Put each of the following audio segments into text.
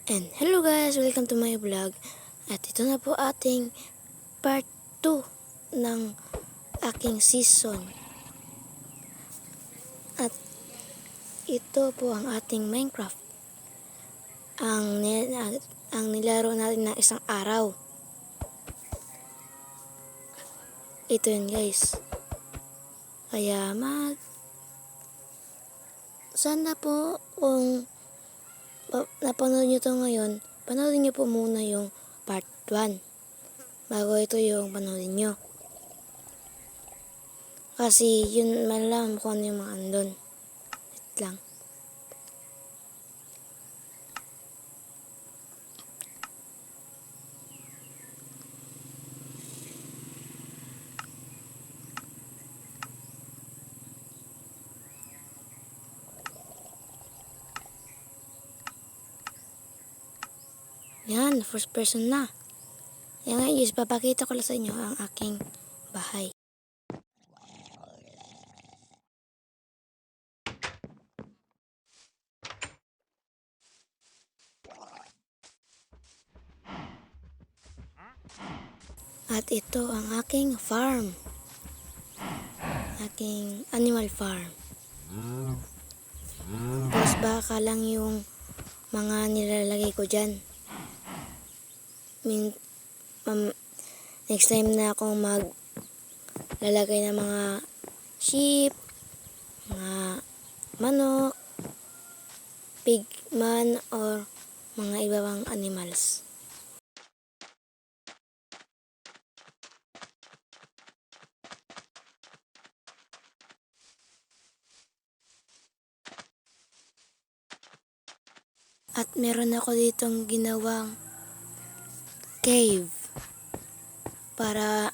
And hello guys, welcome to my vlog. At ito na po ating part 2 ng aking season. At ito po ang ating Minecraft. Ang nilaro natin na isang araw. Ito yun guys. Kaya sana po kung napanood nyo to ngayon, panoodin nyo po muna yung part 1 bago ito yung panoodin nyo. Kasi yun malaman ko ano yung mga andon. Wait lang. Yan, first person na. Yan nga guys, papakita ko lang sa inyo ang aking bahay. At ito ang aking farm. Aking animal farm. Tapos baka lang yung mga nilalagay ko dyan. Next time na akong maglalagay ng mga sheep, mga manok, pigman, or mga iba pang animals. At meron ako ditong ginawang cave para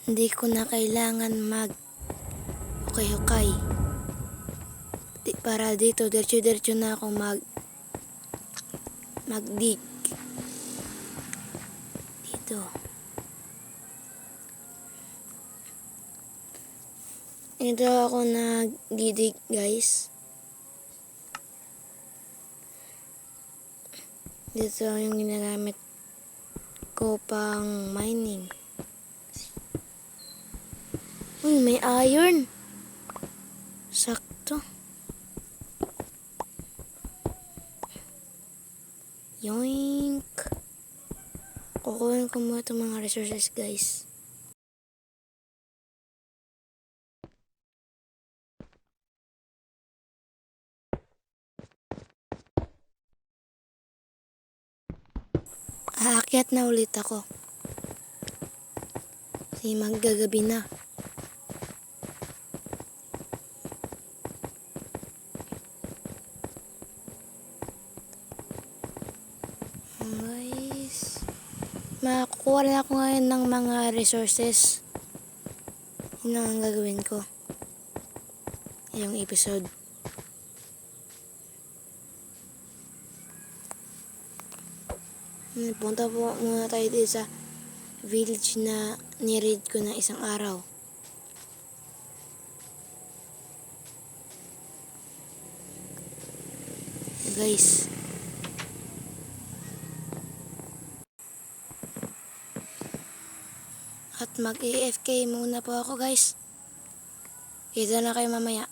hindi ko na kailangan hukay-hukay. Para dito diretso-diretso na ako magdig dito. Ito ako nagdidig guys. Dito yung ginagamit ko pang mining. Uy, may iron. Sakto. Yoink. Kukunin ko muna itong mga resources guys. Aakyat na ulit ako. Kasi maggagabi na. Guys, makukuha na ako ngayon ng mga resources. Yun ang gagawin ko. Yung episode. Punta po muna tayo dito sa village na ni-raid ko na isang araw. Guys. At mag-AFK muna po ako guys. Kita na kayo mamaya.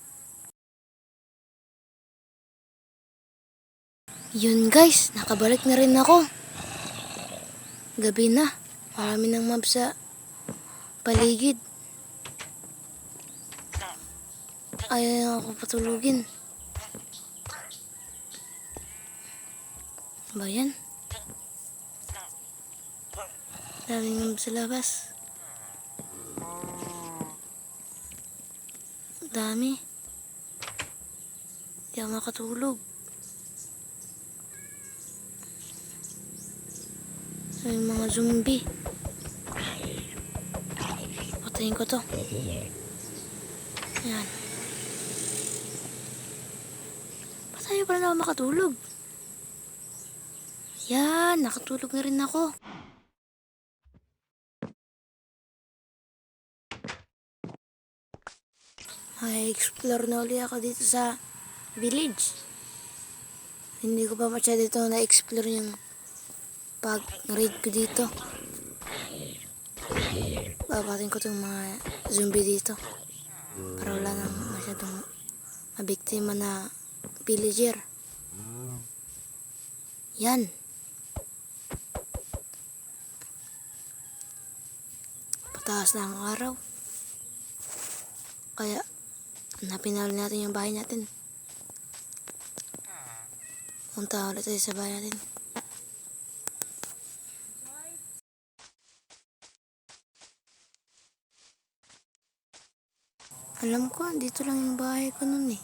Yun guys, nakabalik na rin ako. Gabi na. Marami ng mob sa paligid. Ayaw na ako patulugin. Ba yan? Daming mob sa labas. Dami. Hindi ako makatulog. May mga zombie. Patayin ko to. Yan. Patayo pa na ako makatulog. Yan, nakatulog na rin ako. May explore na ulit ako dito sa village. Hindi ko pa masyado ito na-explore yung pag-raid ko dito. Babatin ko itong mga zombie dito. Para wala nang masyadong mabiktima na villager. Yan. Pataas na ang araw. Kaya, hanapin na ulit natin yung bahay natin. Punta ulit tayo sa bahay natin. Alam ko, dito lang yung bahay ko nun eh.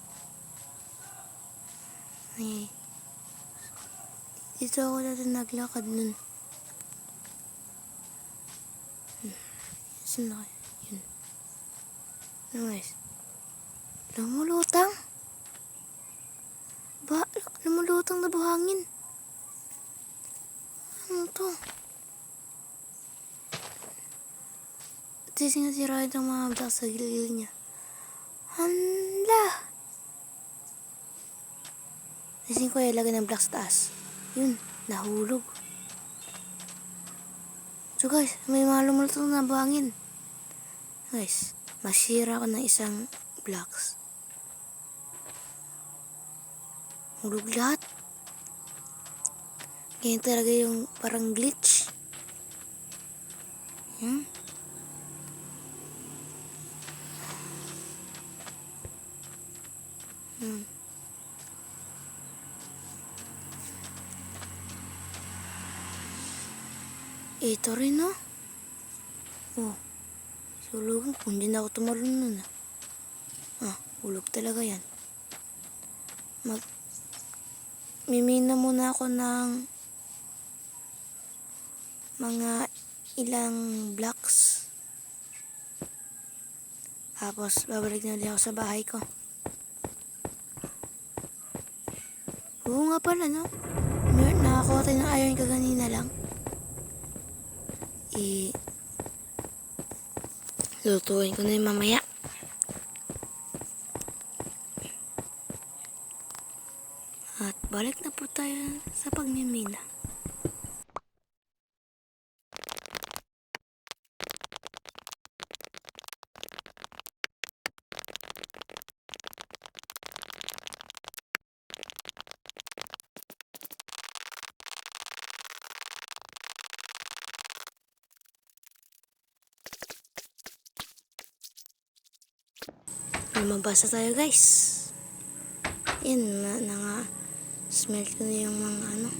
Ay, dito ako dati naglakad nun. Saan na kayo? Yun. Ano guys? Lumulutang? Lumulutang na buhangin. Ano to? Sinasira itong mga blocks sa gilid niya. Hala! Nasin ko ilagay ng blocks sa taas. Yun, nahulog. So guys, may mga lumulutang na buhangin. Guys, masira ko ng isang blocks. Hulog lahat. Ganyan talaga yung parang glitch. Hmm? Ito rin no? Oh, sulugan ko. Hindi na ako tumalon nun ah. Hulog talaga yan. Mimina muna ako ng mga ilang blocks. Tapos babalik na ulit ako sa bahay ko. Oo nga pala no. Nakakuha tayo ng iron kaganina lang. Lutuin ko na yung mamaya. At balik na po tayo sa pagmimina. Lumabas na tayo guys. Yan na smell ko na yung mga ano.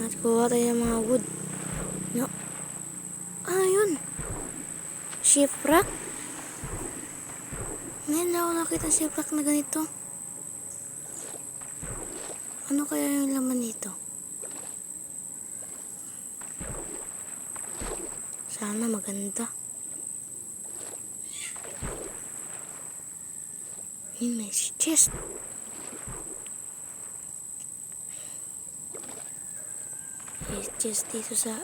At kuha tayo ng mga wood. No. Yun. Shipwreck. Ngayon na ako nakita shipwreck na ganito. Ano kaya yung laman nito? Sana maganda. Yun, may chest. May chest dito sa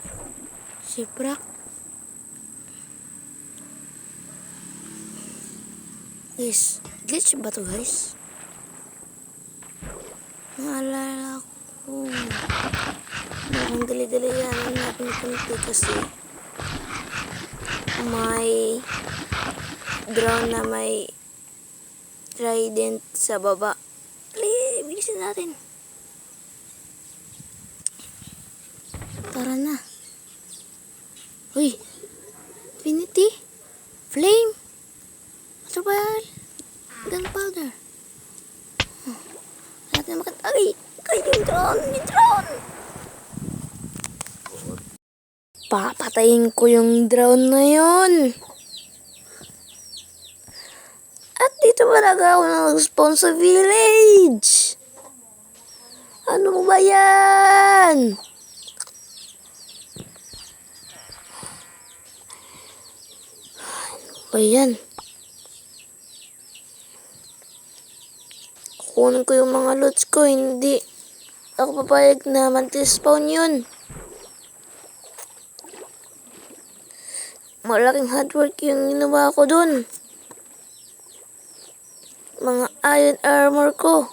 shipwreck. Guys, glitch ba to guys? Naalala ko. Mukhang dali-dali yan ang napunti kasi may drone na may trident sa baba. Bilisan natin. Tara na. Uy! Infinity? Flame? Ano ba? Gunpowder. Natin makatagay. Yung drone! Yung drone! Papatayin ko yung drone na yun. At dito talaga ako nag-spawn sa village. Ano ba yan? Ano ba yan? Kunin ko yung mga loots ko. Hindi ako papayag na mag-spawn yun. Malaking hard work yung ginawa ko dun. Mga iron armor ko.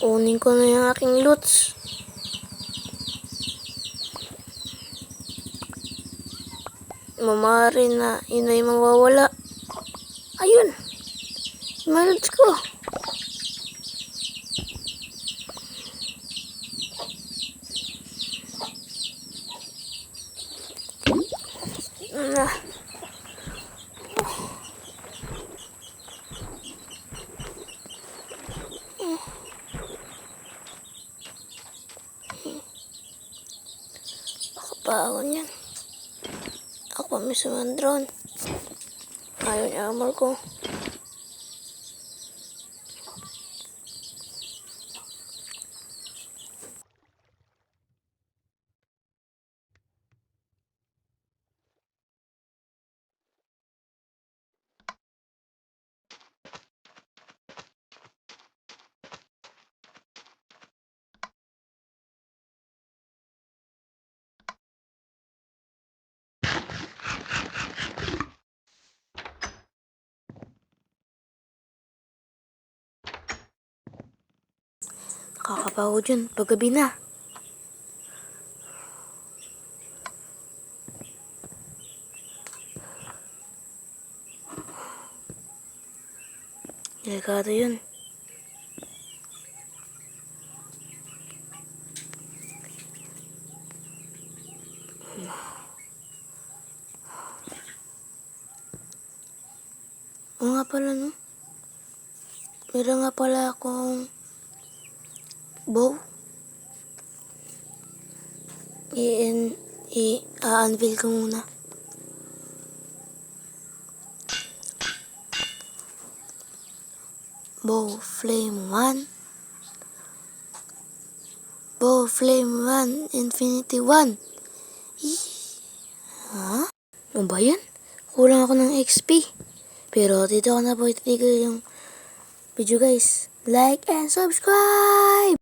Kunin ko na yung aking loots. Mamari na yun ay mawawala. Ayun. Yung mga loots ko. Ah. Kapahon yan. Ako mismo ang drone. Ayaw niya armor ko. Nakakapagod yun. Paggabi na. Delikado yun. Oo nga pala, no? Meron nga pala akong bow. I-anvil ko muna. Bow Flame 1. Bow Flame 1. Infinity 1. Ha? Ano ba yan? Kulang ako ng XP. Pero dito ko na po ititigil yung video guys. Like and subscribe!